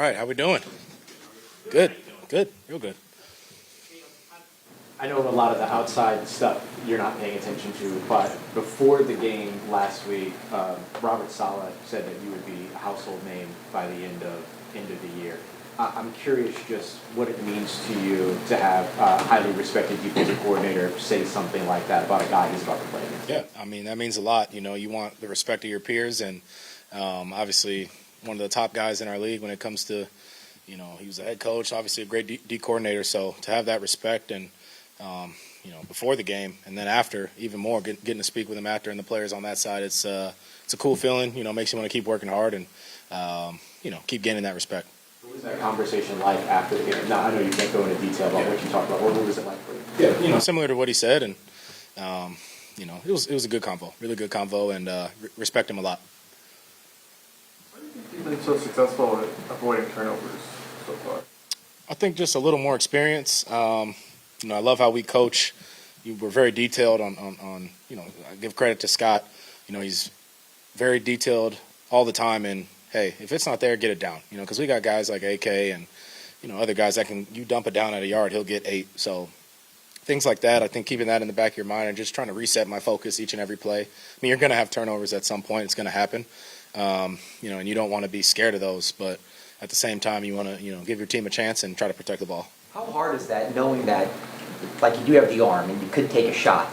All right, how we doing? Good, good, real good. I know a lot of the outside stuff you're not paying attention to, but before the game last week, Robert Saleh said that you would be a household name by the end of the year. I'm curious just what it means to you to have a highly respected defensive coordinator say something like that about a guy he's about to play against. Yeah, I mean, that means a lot. You know, you want the respect of your peers, and obviously one of the top guys in our league when it comes to, you know, he was a head coach, obviously a great D coordinator. So to have that respect and, you know, before the game and then after, even more, getting to speak with him after and the players on that side, it's a cool feeling. You know, makes you want to keep working hard and, you know, keep gaining that respect. What was that conversation like after the game? Now, I know you can't go into detail about what you talked about. What was it like for you? Yeah, you know, similar to what he said, and you know, it was a good convo, really good convo, and respect him a lot. Why do you think you've been so successful at avoiding turnovers so far? I think just a little more experience. You know, I love how we coach. We're very detailed on you know, I give credit to Scott. You know, he's very detailed all the time, and hey, if it's not there, get it down. You know, because we got guys like AK and, you know, other guys that can, you dump it down at a yard, he'll get 8. So things like that, I think keeping that in the back of your mind and just trying to reset my focus each and every play. I mean, you're going to have turnovers at some point. It's going to happen. You know, and you don't want to be scared of those. But at the same time, you want to, you know, give your team a chance and try to protect the ball. How hard is that, knowing that, like, you do have the arm and you could take a shot,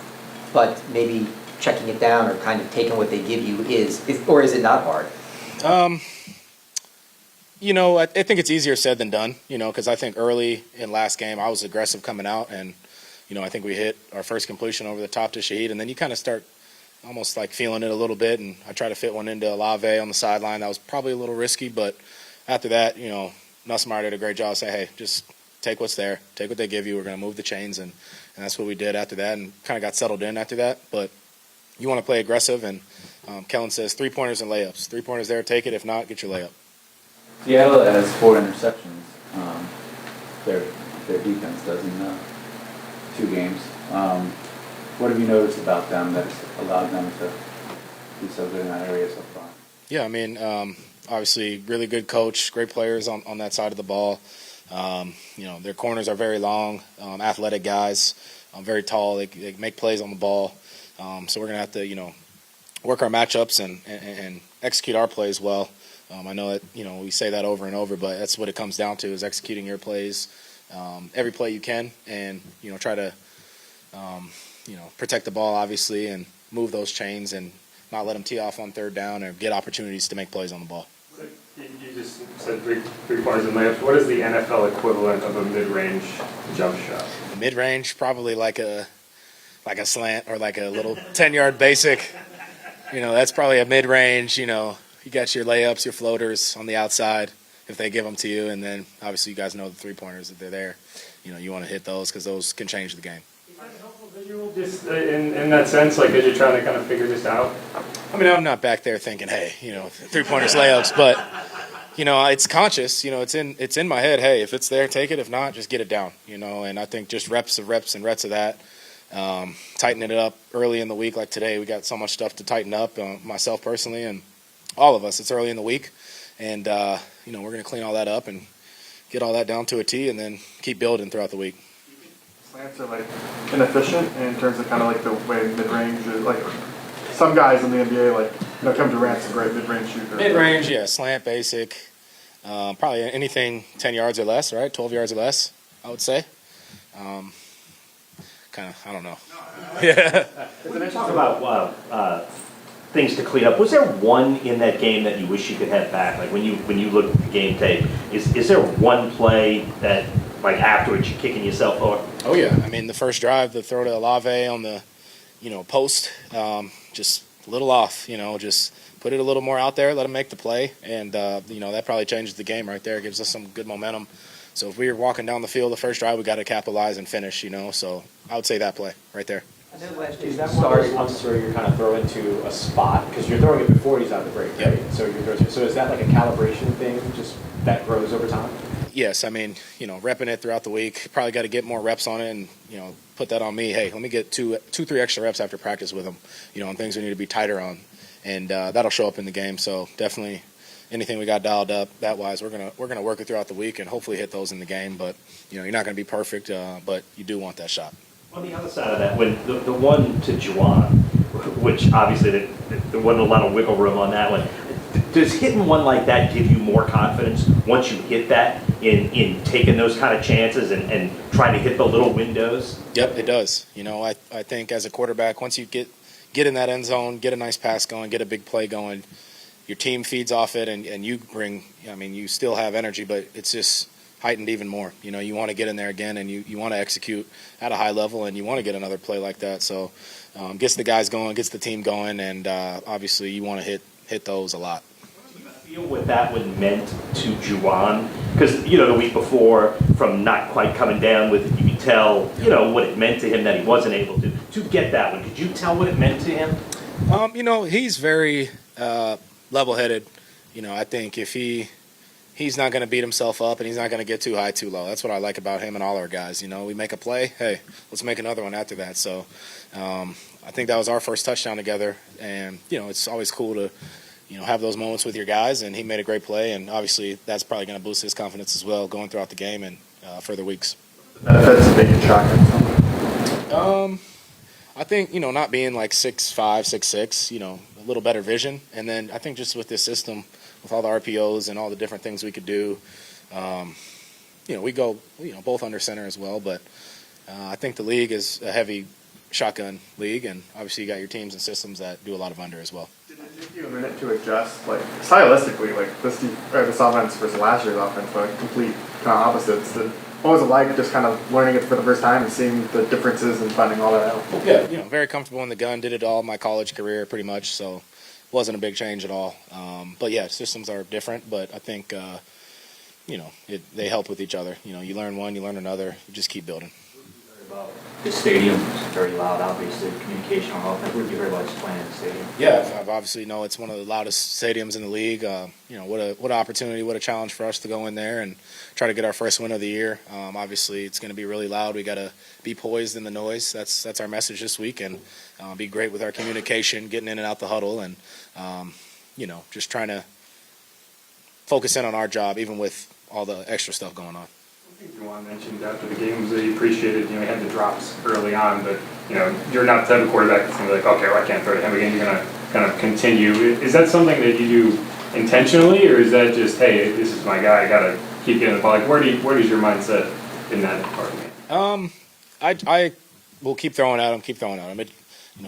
but maybe checking it down or kind of taking what they give you is or is it not hard? You know, I think it's easier said than done, you know, because I think early in last game I was aggressive coming out, and, you know, I think we hit our first completion over the top to Shaheed, and then you kind of start almost like feeling it a little bit, and I try to fit one into Olave on the sideline. That was probably a little risky, but after that, you know, Nussmeier did a great job. Say, hey, just take what's there, take what they give you. We're going to move the chains, and that's what we did after that, and kind of got settled in after that. But you want to play aggressive, and Kellen says 3-pointers and layups. 3-pointers there, take it. If not, get your layup. Seattle has 4 interceptions. Their defense does in 2 games. What have you noticed about them that's allowed them to be so good in that area so far? Yeah, I mean, obviously, really good coach, great players on that side of the ball. You know, their corners are very long, athletic guys, very tall. They make plays on the ball. So we're going to have to, you know, work our matchups and execute our plays well. I know that, you know, we say that over and over, but that's what it comes down to, is executing your plays, every play you can, and, you know, try to, you know, protect the ball, obviously, and move those chains and not let them tee off on third down or get opportunities to make plays on the ball. You just said 3-pointers and layups. What is the NFL equivalent of a mid-range jump shot? Mid-range, probably like a slant or like a little 10-yard basic. You know, that's probably a mid-range. You know, you got your layups, your floaters on the outside if they give them to you, and then obviously you guys know the 3-pointers, if they're there. You know, you want to hit those because those can change the game. Is that a helpful visual just in that sense, like as you're trying to kind of figure this out? I mean, I'm not back there thinking, hey, you know, 3-pointers, layups, but, you know, it's conscious. You know, it's in my head, hey, if it's there, take it. If not, just get it down, you know, and I think just reps of that. Tightening it up early in the week, like today, we got so much stuff to tighten up, myself personally and all of us. It's early in the week, and you know, we're going to clean all that up and get all that down to a T, and then keep building throughout the week. Slants are like inefficient in terms of kind of like the way mid-range is, like some guys in the NBA, like, you know, Kevin Durant's a great mid-range shooter. Mid-range, yeah, slant, basic, probably anything 10 yards or less, right? 12 yards or less, I would say. Kind of, I don't know. Yeah. When you talk about things to clean up, was there one in that game that you wish you could have back? Like when you look at the game tape, is there one play that, like, afterwards you're kicking yourself off? Oh yeah, I mean the first drive, the throw to Olave on the, you know, post, just a little off. You know, just put it a little more out there, let him make the play, and you know, that probably changes the game right there. It gives us some good momentum. So if we were walking down the field the first drive, we got to capitalize and finish, you know. So I would say that play right there. I know last year Is that one of those ones where you're kind of throwing to a spot because you're throwing it before he's out of the break, right? Yep. So is that like a calibration thing, just that grows over time? Yes, I mean, you know, repping it throughout the week. Probably got to get more reps on it, and, you know, put that on me. Hey, let me get 2-3 extra reps after practice with them, you know, on things we need to be tighter on, and that'll show up in the game. So definitely, anything we got dialed up that wise, we're gonna work it throughout the week and hopefully hit those in the game. But you're not going to be perfect, but you do want that shot. On the other side of that, when the one to Juwan, which obviously there wasn't a lot of wiggle room on that one, does hitting one like that give you more confidence once you hit that in taking those kind of chances and trying to hit the little windows? Yep, it does. I think as a quarterback, once you get in that end zone, get a nice pass going, get a big play going, your team feeds off it, and you bring, you still have energy, but it's just heightened even more. You want to get in there again, and you want to execute at a high level, and you want to get another play like that. So gets the guys going, gets the team going, and obviously you want to hit those a lot. Do you feel what that would meant to Juwan? Because, the week before, from not quite coming down with it, you could tell, what it meant to him that he wasn't able to get that one. Could you tell what it meant to him? He's very level-headed. I think if he's not going to beat himself up, and he's not going to get too high, too low. That's what I like about him and all our guys. We make a play, hey, let's make another one after that. So I think that was our first touchdown together, and it's always cool to have those moments with your guys, and he made a great play, and obviously that's probably going to boost his confidence as well going throughout the game and further weeks. Benefits of being shotgun. I think not being like 6'5", 6'6", a little better vision, and then I think just with this system, with all the RPOs and all the different things we could do, we go both under center as well, but I think the league is a heavy shotgun league, and obviously you got your teams and systems that do a lot of under as well. Did it take you a minute to adjust, like stylistically, like this offense versus last year's offense, like complete kind of opposites? What was it like just kind of learning it for the first time and seeing the differences and finding all that out? Yeah, very comfortable in the gun. Did it all my college career pretty much, so wasn't a big change at all. But yeah, systems are different, but I think they help with each other. You learn one, you learn another, you just keep building. The stadium is very loud, obviously, communication on offense. What did you hear about just playing in the stadium? Yeah, I've obviously it's one of the loudest stadiums in the league. What an opportunity, what a challenge for us to go in there and try to get our first win of the year. Obviously, it's going to be really loud. We got to be poised in the noise. That's our message this week, and be great with our communication, getting in and out the huddle, and just trying to focus in on our job, even with all the extra stuff going on. I think Juwan mentioned after the game was that he appreciated, he had the drops early on, but, you're not the type of quarterback that's going to be like, okay, well, I can't throw to him again. You're going to kind of continue. Is that something that you do intentionally, or is that just, hey, this is my guy, I got to keep getting the ball? Like, where is your mindset in that department? I will keep throwing at him. It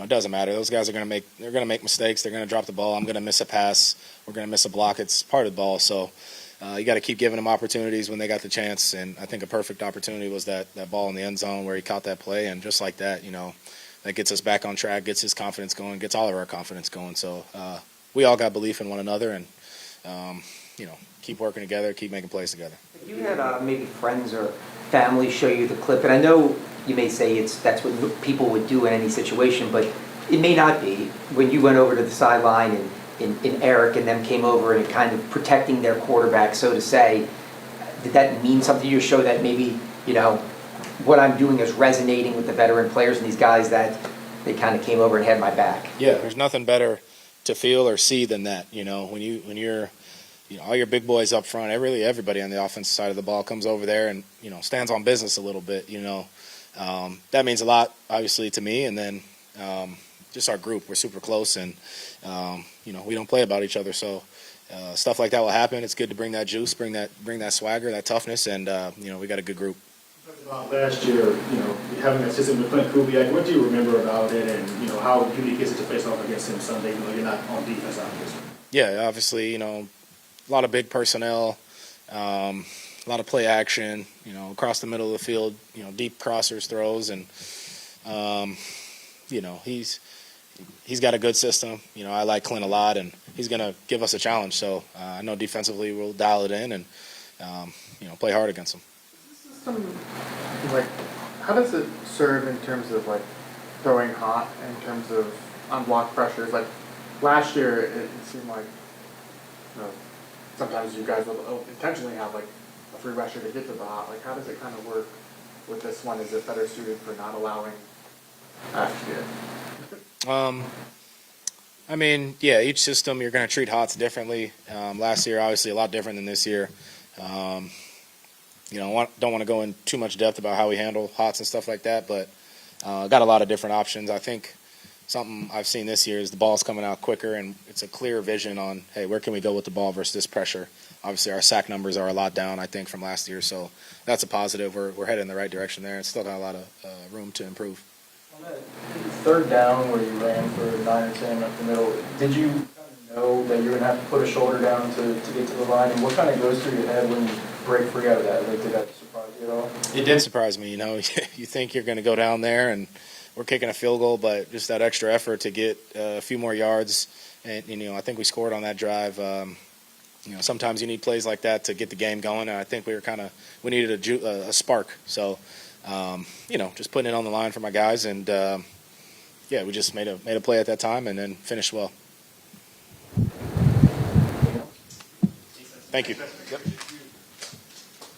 doesn't matter. Those guys are going to make mistakes. They're going to drop the ball. I'm going to miss a pass. We're going to miss a block. It's part of the ball. So you got to keep giving them opportunities when they got the chance. And I think a perfect opportunity was that ball in the end zone where he caught that play. And just like that, that gets us back on track, gets his confidence going, gets all of our confidence going. So we all got belief in one another, and keep working together, keep making plays together. You had maybe friends or family show you the clip, and I know you may say that's what people would do in any situation, but it may not be. When you went over to the sideline and Eric and them came over and kind of protecting their quarterback, so to say, did that mean something to you? Show that maybe, what I'm doing is resonating with the veteran players and these guys, that they kind of came over and had my back? Yeah, there's nothing better to feel or see than that. When you're all your big boys up front, really everybody on the offensive side of the ball comes over there and stands on business a little bit. That means a lot, obviously, to me, and then just our group. We're super close, and we don't play about each other. So stuff like that will happen. It's good to bring that juice, bring that swagger, that toughness, and we got a good group. Last year, having that system with Clint Kubiak, what do you remember about it, and how unique is it to face off against him Sunday? You're not on defense, obviously. Yeah, obviously, a lot of big personnel, a lot of play action, across the middle of the field, deep crossers, throws, and he's got a good system. I like Clint a lot, and he's going to give us a challenge. So I know defensively we'll dial it in and play hard against him. How does it serve in terms of throwing hot, in terms of unblocked pressures? Last year, it seemed like sometimes you guys will intentionally have a free rusher to get to the hot. How does it kind of work with this one? Is it better suited for not allowing that to get? I mean, yeah, each system you're going to treat hots differently. Last year, obviously, a lot different than this year. Don't want to go in too much depth about how we handle hots and stuff like that, but got a lot of different options. I think something I've seen this year is the ball's coming out quicker, and it's a clear vision on, hey, where can we go with the ball versus this pressure. Obviously, our sack numbers are a lot down, I think, from last year, so that's a positive. We're headed in the right direction there. It's still got a lot of room to improve. On that third down where you ran for 9 or 10 up the middle, did you kind of know that you're going to have to put a shoulder down to get to the line? And what kind of goes through your head when you break free out of that? Like, did that surprise you at all? It did surprise me. You think you're going to go down there and we're kicking a field goal, but just that extra effort to get a few more yards. And, I think we scored on that drive. Sometimes you need plays like that to get the game going. And I think we needed a spark. So, just putting it on the line for my guys. And, we just made a play at that time and then finished well. Thank you. Yep.